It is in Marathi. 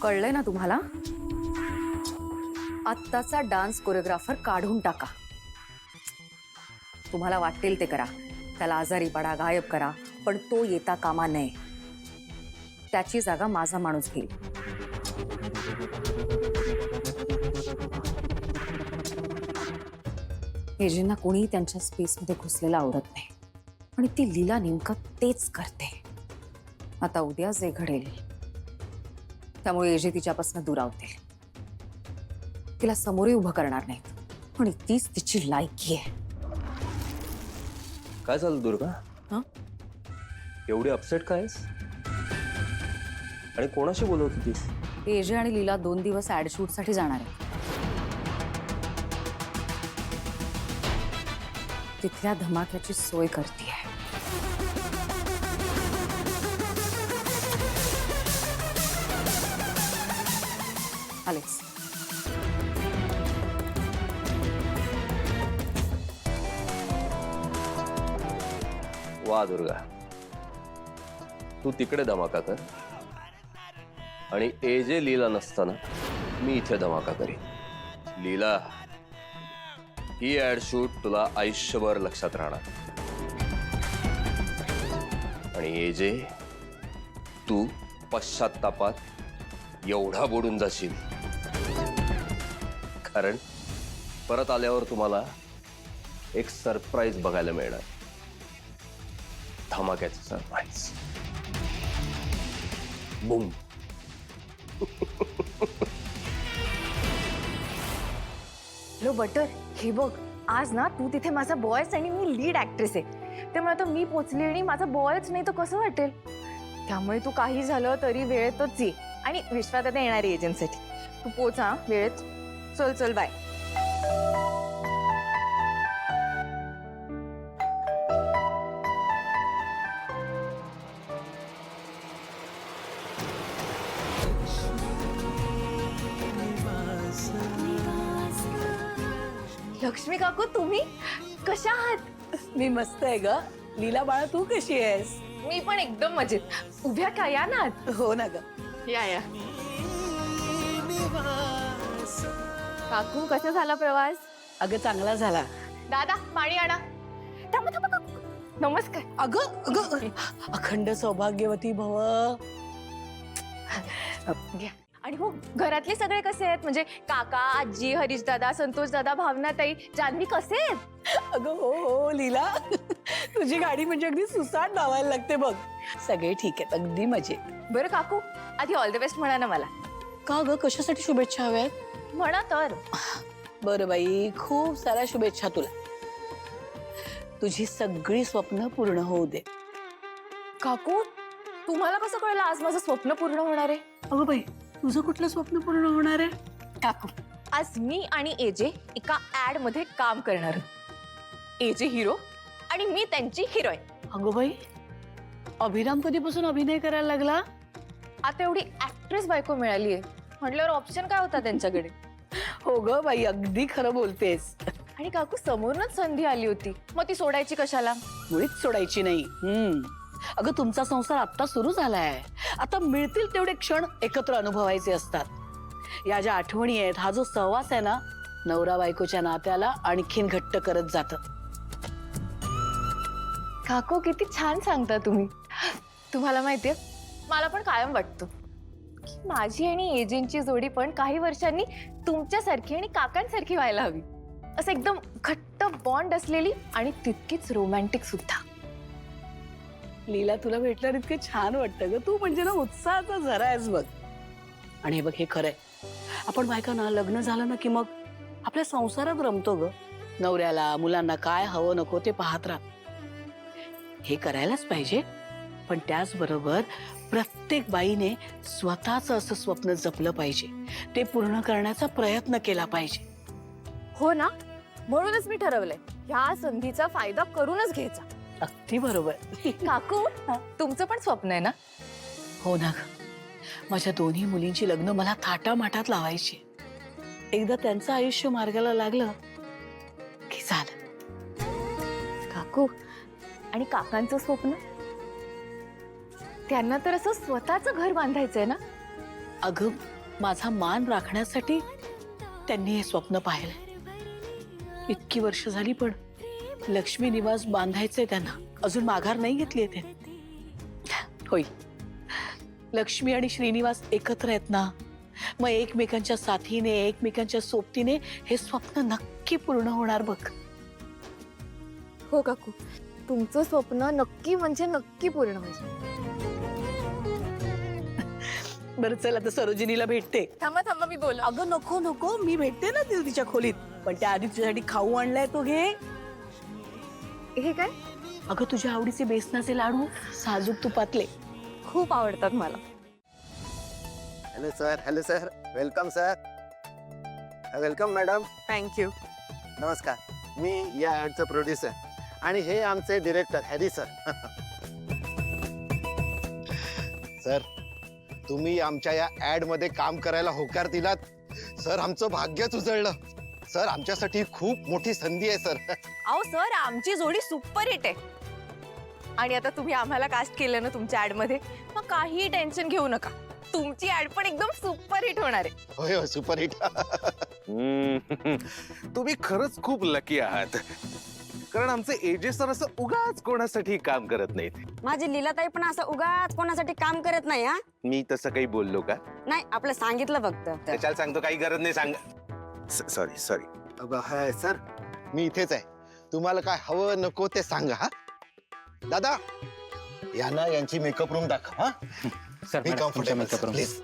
कळलंय ना तुम्हाला? आत्ताचा डान्स कोरिओग्राफर काढून टाका. तुम्हाला वाटेल ते करा, त्याला आजारी पडा, गायब करा, पण तो येता कामा नये. त्याची जागा माझा माणूस घेईल. एजेंना कोणी त्यांच्या स्पेसमध्ये घुसलेला आवडत नाही आणि ती लीला नेमकं तेच करते. आता उद्या जे घडेल त्यामुळे एजे तिच्यापासून दुरावतील. तिला समोरही उभं करणार नाहीत आणि तीच तिची लायकी आहे. काय झालं दुर्गा? हं? एवढी अपसेट काय आहेस? आणि कोणाशी बोलत होतीस? एजे आणि लीला 2 दिवस ऍड शूट साठी जाणार आहे. तिथल्या धमाक्याची सोय करते. आलेच. वा दुर्गा, तू तिकडे धमाका कर आणि एजे लीला नसताना मी इथे धमाका करीन. लीला, ही ऍड शूट तुला आयुष्यभर लक्षात राहणार. आणि एजे, तू पश्चात्तापात एवढा बुडून जाशील, कारण परत आल्यावर तुम्हाला एक सरप्राईज बघायला मिळणार. धमाक्याचं सरप्राईज. बूम. हॅलो बटर, हे बघ, आज ना तू तिथे माझा बॉयच आणि मी लीड ऍक्ट्रेस आहे. त्यामुळे आता मी पोचली आणि माझा बॉयच नाही तर कसं वाटेल. त्यामुळे तू काही झालं तरी वेळेतच ये आणि विश्वात आता येणार आहे एजंटसाठी. तू पोच हा वेळेत. चल चल, बाय. लक्ष्मी काकू, तुम्ही कशा आहात? मी मस्त आहे ग. लीला बाळा, तू कशी आहेस? मी पण एकदम मजेत. उभ्या का, या ना. हो ना ग. या या. काकू, कसा झाला प्रवास? अगं चांगला झाला. दादा, पाणी आणा. थांबा थांबा काकू. नमस्कार. अगं अगं, अखंड सौभाग्यवती भव. घ्या. आणि हो, घरातले सगळे कसे आहेत? म्हणजे काका, आजी, हरीश दादा, संतोष दादा, भावना ताई, जान्हवी कसे आहेत? अगं हो हो लीला, तुझी गाडी म्हणजे अगदी सुसाट लावायला लागते बघ. सगळे ठीक आहेत, अगदी मजेत. बरं काकू, आधी ऑल द बेस्ट म्हणा ना मला. का ग, कशासाठी शुभेच्छा हव्यात? म्हणा तर. बरं बाई, खूप साऱ्या शुभेच्छा तुला. तुझी सगळी स्वप्न पूर्ण होऊ दे. काकू, तुम्हाला कसं कळलं आज माझं स्वप्न पूर्ण होणार आहे? अगं बाई, तुझं कुठलं स्वप्न पूर्ण होणार आहे? काकू, आज मी आणि एजे एका ऍड मध्ये काम करणार आहोत. एजे हिरो आणि मी त्यांची हिरोईन. अगं बाई, अभिराम कधीपासून अभिनय करायला लागला? आता एवढी ऍक्ट्रेस बायको मिळालीये म्हटल्यावर ऑप्शन काय होता त्यांच्याकडे? हो ग बाई, अगदी खरं बोलतेस. आणि काकू, समोरूनच संधी आली होती, मग ती सोडायची कशाला? मुळीच सोडायची नाही. अगं, तुमचा संसार आता सुरू झालाय. आता मिळतील तेवढे क्षण एकत्र अनुभवायचे असतात. या ज्या आठवणी आहेत, हा जो सहवास आहे ना, नवरा बायकोच्या नात्याला आणखीन घट्ट करत जात. काकू, किती छान सांगता तुम्ही. तुम्हाला माहितीये, मला पण कायम वाटतं की माझी आणि एजंटची जोडी पण काही वर्षांनी तुमच्यासारखी आणि काकांसारखी व्हायला हवी. असं एकदम घट्ट बॉन्ड असलेली आणि तितकीच रोमॅन्टिक सुद्धा. लीला, तुला भेटल्यावर इतकं छान वाटतं ग. तू म्हणजे ना उत्साहाचा झरा आहेस बघ. आणि हे बघ, हे खरंय, आपण बायका ना लग्न झालं ना की मग आपल्या संसारात रमतो ग. नवऱ्याला मुलांना काय हवं नको ते पाहत राहा. हे करायलाच पाहिजे, पण त्याचबरोबर प्रत्येक बाईने स्वतःच असं स्वप्न जपलं पाहिजे. ते पूर्ण करण्याचा प्रयत्न केला पाहिजे. हो ना, म्हणूनच मी ठरवलंय ह्या संधीचा फायदा करूनच घ्यायचा. अगदी बरोबर. काकू, तुमचं पण स्वप्न आहे ना? हो ना ग, माझ्या दोन्ही मुलींची लग्न मला थाटामाटात लावायची. एकदा त्यांचं आयुष्य मार्गाला लागलं की झालं. काकू, आणि काकांचं स्वप्न? त्यांना तर असं स्वतःचं घर बांधायचंय ना? अगं, माझा मान राखण्यासाठी त्यांनी हे स्वप्न पाहिलंय. इतकी वर्ष झाली पण लक्ष्मी निवास बांधायचंय त्यांना. अजून माघार नाही घेतली ते. होय, लक्ष्मी आणि श्रीनिवास एकत्र आहेत ना, मग एकमेकांच्या साथीने एकमेकांच्या सोबतीने हे स्वप्न नक्की पूर्ण होणार बघ. हो काकू, तुमचं स्वप्न नक्की म्हणजे नक्की पूर्ण होईल. बरं चल आता सरोजिनीला भेटते. थांबा थांबा, मी बोल. अगं नको नको, मी भेटते ना तिला तिच्या खोलीत. पण त्याआधी तुझ्यासाठी खाऊ आणलाय, तो घे. हे काय? अगं तुझ्या आवडीचे बेसनाचे लाडू, साजूक तुपातले. खूप आवडतात मला. Hello sir, welcome sir. Welcome madam. Thank you. नमस्कार, मी या ॲडचं प्रोड्युसर आणि हे आमचे डिरेक्टर हॅरी सर. सर, तुम्ही आमच्या या ॲड मध्ये काम करायला होकार दिलात. सर, आमचं भाग्यच उजळलं. सर, आमच्यासाठी खूप मोठी संधी आहे सर. अहो सर, आमची जोडी सुपर हिट आहे. आणि आता तुम्ही आम्हाला कास्ट केलं ना तुमच्या ऍड मध्ये, मग काही टेन्शन घेऊ नका. तुमची ऍड पण एकदम सुपर हिट होणार आहे. होय हो, सुपर हिट. तुम्ही खरंच खूप लकी आहात, कारण आमचे एजे सर असं उगाच कोणासाठी काम करत नाहीत. माझी लीलाताई पण असं उगाच कोणासाठी काम करत नाही. हा मी तसं काही बोललो का? नाही, आपलं सांगितलं फक्त. त्याच्याला सांगतो, काही गरज नाही सांग. Sorry sorry. हाय सर, मी इथेच आहे. तुम्हाला काय हवं नको ते सांगा. हा दादा, यांना यांची मेकअप रूम दाखव. हा सर, बी मॅडम, तुमच्या कम्फर्टेबल makeup room. प्लीज.